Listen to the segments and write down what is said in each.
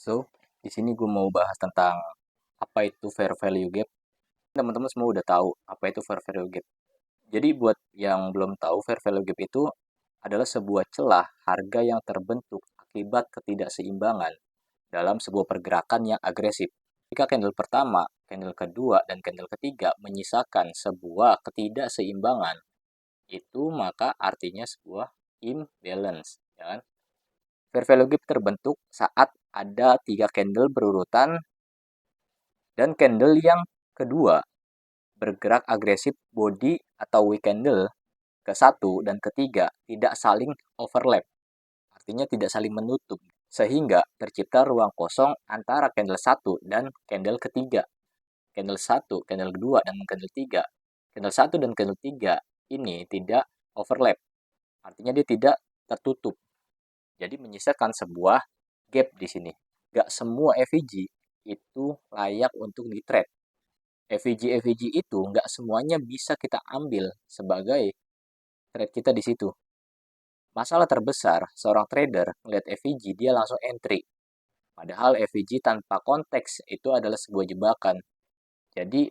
So, di sini gue mau bahas tentang apa itu fair value gap. Teman-teman semua udah tahu apa itu fair value gap. Jadi buat yang belum tahu, fair value gap itu adalah sebuah celah harga yang terbentuk akibat ketidakseimbangan dalam sebuah pergerakan yang agresif. Jika candle pertama, candle kedua, dan candle ketiga menyisakan sebuah ketidakseimbangan, itu maka artinya sebuah imbalance, ya kan? Fair value gap terbentuk saat ada tiga candle berurutan dan candle yang kedua bergerak agresif body atau weak candle ke satu dan ketiga tidak saling overlap, artinya tidak saling menutup, sehingga tercipta ruang kosong antara candle satu dan candle ketiga. Candle satu, candle kedua, dan candle tiga. Candle satu dan candle tiga ini tidak overlap, artinya dia tidak tertutup. Jadi menyisakan sebuah gap di sini. Gak semua FVG itu layak untuk di trade. FVG itu nggak semuanya bisa kita ambil sebagai trade kita di situ. Masalah terbesar, seorang trader melihat FVG, dia langsung entry. Padahal FVG tanpa konteks itu adalah sebuah jebakan. Jadi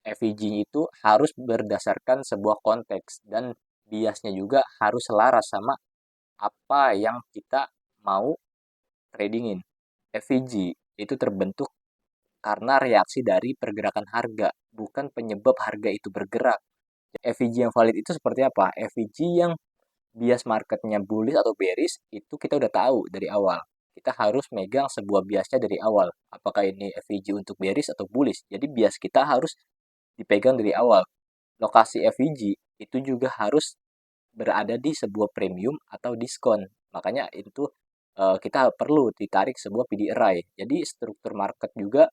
FVG itu harus berdasarkan sebuah konteks dan biasnya juga harus selaras sama apa yang kita mau tradingin. FVG itu terbentuk karena reaksi dari pergerakan harga, bukan penyebab harga itu bergerak. FVG yang valid itu seperti apa? FVG yang bias marketnya bullish atau bearish itu kita udah tahu dari awal. Kita harus megang sebuah biasnya dari awal. Apakah ini FVG untuk bearish atau bullish? Jadi bias kita harus dipegang dari awal. Lokasi FVG itu juga harus berada di sebuah premium atau diskon. Makanya itu kita perlu ditarik sebuah PD array. Jadi struktur market juga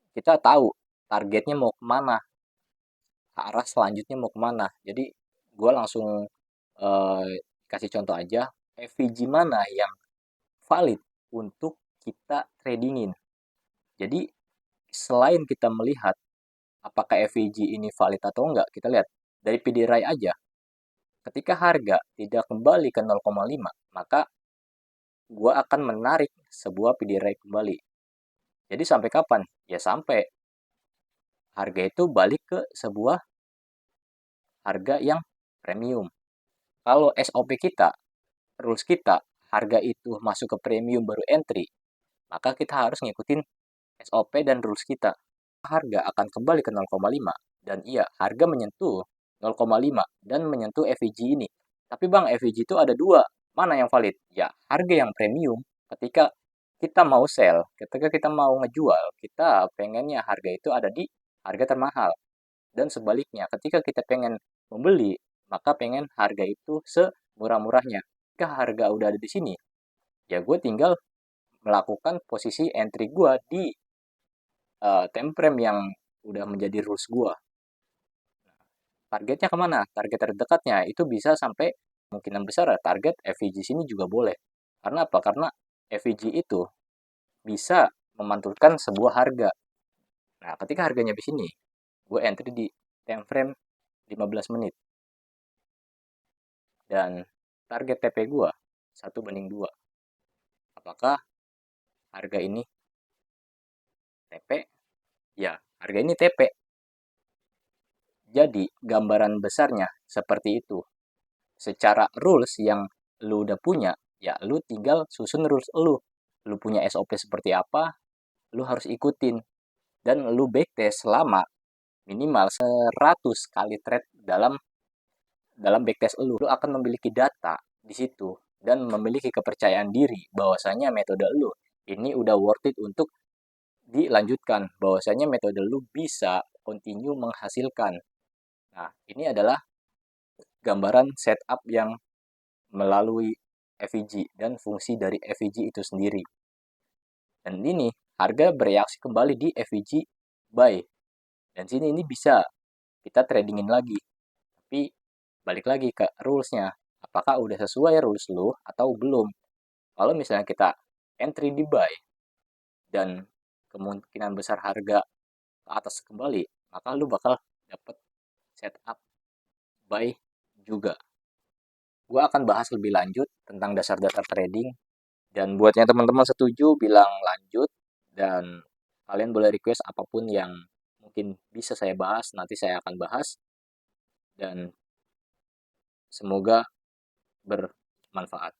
kita tahu targetnya mau kemana, arah selanjutnya mau kemana. Jadi gue langsung kasih contoh aja, FVG mana yang valid untuk kita tradingin. Jadi selain kita melihat apakah FVG ini valid atau enggak, kita lihat dari PDRI aja. Ketika harga tidak kembali ke 0,5, maka gue akan menarik sebuah PDRI kembali. Jadi sampai kapan? Ya sampai harga itu balik ke sebuah harga yang premium. Kalau SOP kita, rules kita, harga itu masuk ke premium baru entry, maka kita harus ngikutin SOP dan rules kita. Harga akan kembali ke 0,5 dan iya, harga menyentuh 0,5 dan menyentuh FVG ini. Tapi Bang, FVG itu ada dua. Mana yang valid? Ya, harga yang premium. Ketika kita mau sell, ketika kita mau ngejual, kita pengennya harga itu ada di harga termahal. Dan sebaliknya, ketika kita pengen membeli, maka pengen harga itu semurah-murahnya. Ketika harga udah ada di sini, ya gue tinggal melakukan posisi entry gue di time frame yang udah menjadi rules gue. Targetnya kemana? Target terdekatnya itu bisa sampai kemungkinan besar target FVG sini juga boleh. Karena apa? Karena FVG itu bisa memantulkan sebuah harga. Nah, ketika harganya di sini, gue entry di time frame 15 menit. Dan target TP gue 1:2. Apakah harga ini TP? Ya, harga ini TP. Jadi, gambaran besarnya seperti itu. Secara rules yang lu udah punya, ya lu tinggal susun rules lu. Lu punya SOP seperti apa, lu harus ikutin. Dan lu backtest selama minimal 100 kali trade dalam dalam backtest lu. Lu akan memiliki data di situ dan memiliki kepercayaan diri bahwasanya metode lu ini udah worth it untuk dilanjutkan, bahwasanya metode lu bisa continue menghasilkan. Nah, ini adalah gambaran setup yang melalui FVG dan fungsi dari FVG itu sendiri. Dan ini harga bereaksi kembali di FVG buy. Dan sini ini bisa kita tradingin lagi. Tapi balik lagi ke rulesnya. Apakah udah sesuai rules lu atau belum? Kalau misalnya kita entry di buy dan kemungkinan besar harga ke atas kembali, maka lu bakal dapat setup buy juga. Gue akan bahas lebih lanjut tentang dasar-dasar trading Dan buat yang teman-teman setuju, bilang lanjut, dan kalian boleh request apapun yang mungkin bisa saya bahas, nanti saya akan bahas, dan semoga bermanfaat.